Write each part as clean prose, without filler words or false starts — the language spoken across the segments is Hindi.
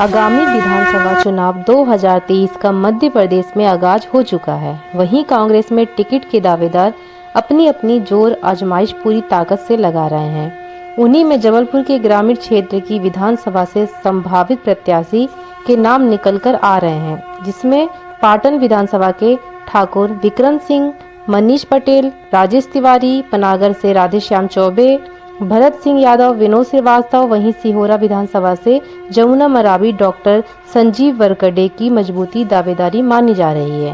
आगामी विधानसभा चुनाव 2023 का मध्य प्रदेश में आगाज हो चुका है। वहीं कांग्रेस में टिकट के दावेदार अपनी अपनी जोर आजमाइश पूरी ताकत से लगा रहे हैं। उन्हीं में जबलपुर के ग्रामीण क्षेत्र की विधानसभा से संभावित प्रत्याशी के नाम निकलकर आ रहे हैं, जिसमें पाटन विधानसभा के ठाकुर विक्रम सिंह, मनीष पटेल, राजेश तिवारी, पनागर से राधेश्याम चौबे, भरत सिंह यादव, विनोद श्रीवास्तव, वहीं सिहोरा विधानसभा से जमुना मरावी, डॉक्टर संजीव वरकड़े की मजबूती दावेदारी मानी जा रही है।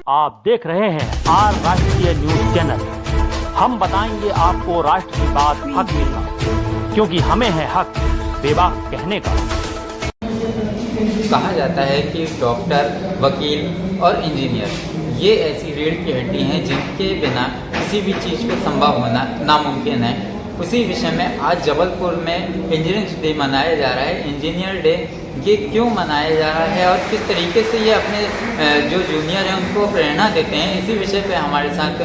आप देख रहे हैं आर राष्ट्रीय न्यूज चैनल। हम बताएंगे आपको राष्ट्र की बात हक मिलना, क्योंकि हमें है हक बेबाक कहने का। कहा जाता है कि डॉक्टर, वकील और इंजीनियर ये ऐसी रीढ़ की हड्डी हैं जिनके बिना किसी भी चीज़ को संभव होना नामुमकिन है। उसी विषय में आज जबलपुर में इंजीनियर्स डे मनाया जा रहा है। इंजीनियर डे ये क्यों मनाया जा रहा है और किस तरीके से ये अपने जो जूनियर हैं उनको प्रेरणा देते हैं, इसी विषय पे हमारे साथ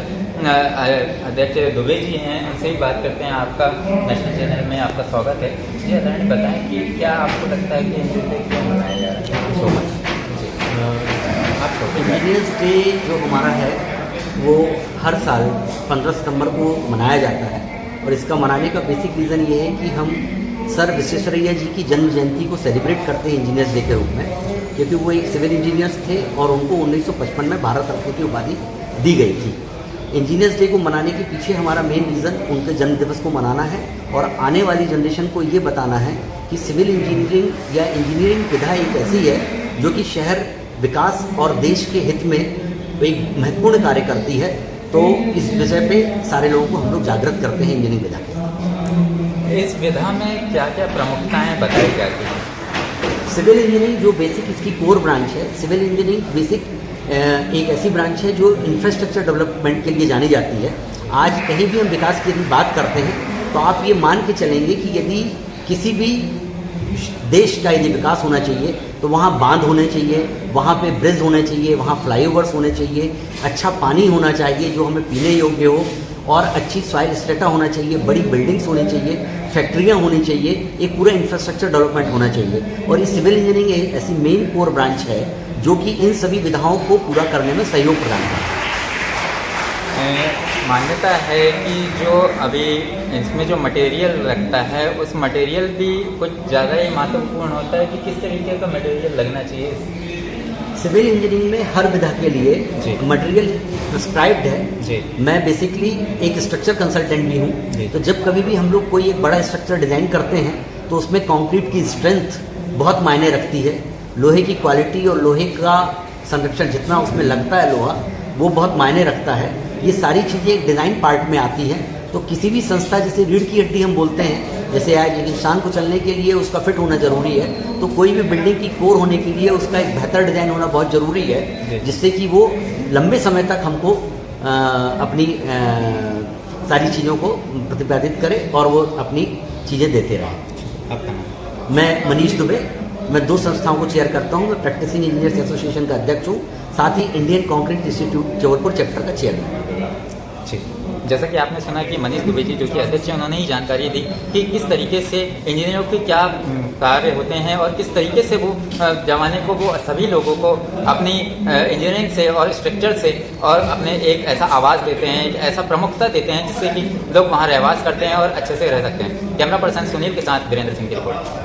अध्यक्ष दुबे जी हैं, उनसे ही बात करते हैं। आपका नेशनल चैनल में आपका स्वागत है जी। अध्यक्ष बताएं कि क्या आपको लगता है कि इंजीनियर डे क्यों मनाया जा रहा है? So much. इंजीनियर्स डे जो हमारा है वो हर साल 15 सितंबर को मनाया जाता है, और इसका मनाने का बेसिक रीज़न ये है कि हम सर विश्वेश्वरैया जी की जन्म जयंती को सेलिब्रेट करते हैं इंजीनियर्स डे के रूप में, क्योंकि वो एक सिविल इंजीनियर्स थे और उनको 1955 में भारत रत्न की उपाधि दी गई थी। इंजीनियर्स डे को मनाने के पीछे हमारा मेन रीज़न उनके जन्म दिवस को मनाना है और आने वाली जनरेशन को ये बताना है कि सिविल इंजीनियरिंग या इंजीनियरिंग विधा एक ऐसी है जो कि शहर विकास और देश के हित में एक महत्वपूर्ण कार्य करती है। तो इस विषय पे सारे लोगों को हम लोग जागृत करते हैं इंजीनियरिंग विधा के। इस विधा में क्या क्या प्रमुखताएं बताई जाती हैं? सिविल इंजीनियरिंग जो बेसिक इसकी कोर ब्रांच है, सिविल इंजीनियरिंग बेसिक एक ऐसी ब्रांच है जो इंफ्रास्ट्रक्चर डेवलपमेंट के लिए जानी जाती है। आज कहीं भी हम विकास की यदि बात करते हैं तो आप ये मान के चलेंगे कि यदि किसी भी देश का यदि विकास होना चाहिए तो वहाँ बांध होने चाहिए, वहाँ पे ब्रिज होने चाहिए, वहाँ फ्लाईओवर्स होने चाहिए, अच्छा पानी होना चाहिए जो हमें पीने योग्य हो, और अच्छी सॉइल स्ट्रेटा होना चाहिए, बड़ी बिल्डिंग्स होनी चाहिए, फैक्ट्रियाँ होनी चाहिए, एक पूरा इंफ्रास्ट्रक्चर डेवलपमेंट होना चाहिए। और ये सिविल इंजीनियरिंग ऐसी मेन कोर ब्रांच है जो कि इन सभी विधाओं को पूरा करने में सहयोग प्रदान करती है। मान्यता है कि जो अभी इसमें जो मटेरियल लगता है उस मटेरियल भी कुछ ज़्यादा ही महत्वपूर्ण होता है कि किस तरीके का मटेरियल लगना चाहिए। सिविल इंजीनियरिंग में हर विधा के लिए मटेरियल प्रिस्क्राइब्ड है जी। मैं बेसिकली एक स्ट्रक्चर कंसल्टेंट भी हूँ, तो जब कभी भी हम लोग कोई एक बड़ा स्ट्रक्चर डिज़ाइन करते हैं तो उसमें कंक्रीट की स्ट्रेंथ बहुत मायने रखती है, लोहे की क्वालिटी और लोहे का संरक्षण जितना उसमें लगता है लोहा वो बहुत मायने रखता है। ये सारी चीज़ें एक डिज़ाइन पार्ट में आती हैं। तो किसी भी संस्था, जैसे रीढ़ की हड्डी हम बोलते हैं, जैसे आज एक इंसान को चलने के लिए उसका फिट होना ज़रूरी है, तो कोई भी बिल्डिंग की कोर होने के लिए उसका एक बेहतर डिज़ाइन होना बहुत ज़रूरी है, जिससे कि वो लंबे समय तक हमको अपनी सारी चीज़ों को प्रतिपादित करे और वो अपनी चीज़ें देते रहें। मैं मनीष दुबे, मैं 2 संस्थाओं को चेयर करता हूँ। मैं प्रैक्टिसिंग इंजीनियर्स एसोसिएशन का अध्यक्ष हूँ, साथ ही Indian concrete institute Jabalpur chapter का चेयरमैन। जी, जैसा कि आपने सुना कि मनीष दुबे जी जो कि अध्यक्ष हैं, उन्होंने ही जानकारी दी कि किस तरीके से इंजीनियरों के क्या कार्य होते हैं और किस तरीके से वो जमाने को वो सभी लोगों को अपनी इंजीनियरिंग से और स्ट्रक्चर से और अपने एक ऐसा आवाज़ देते हैं, एक ऐसा प्रमुखता देते हैं जिससे कि लोग वहाँ रहवास करते हैं और अच्छे से रह सकते हैं। कैमरा पर्सन सुनील के साथ वीरेंद्र सिंह की रिपोर्ट।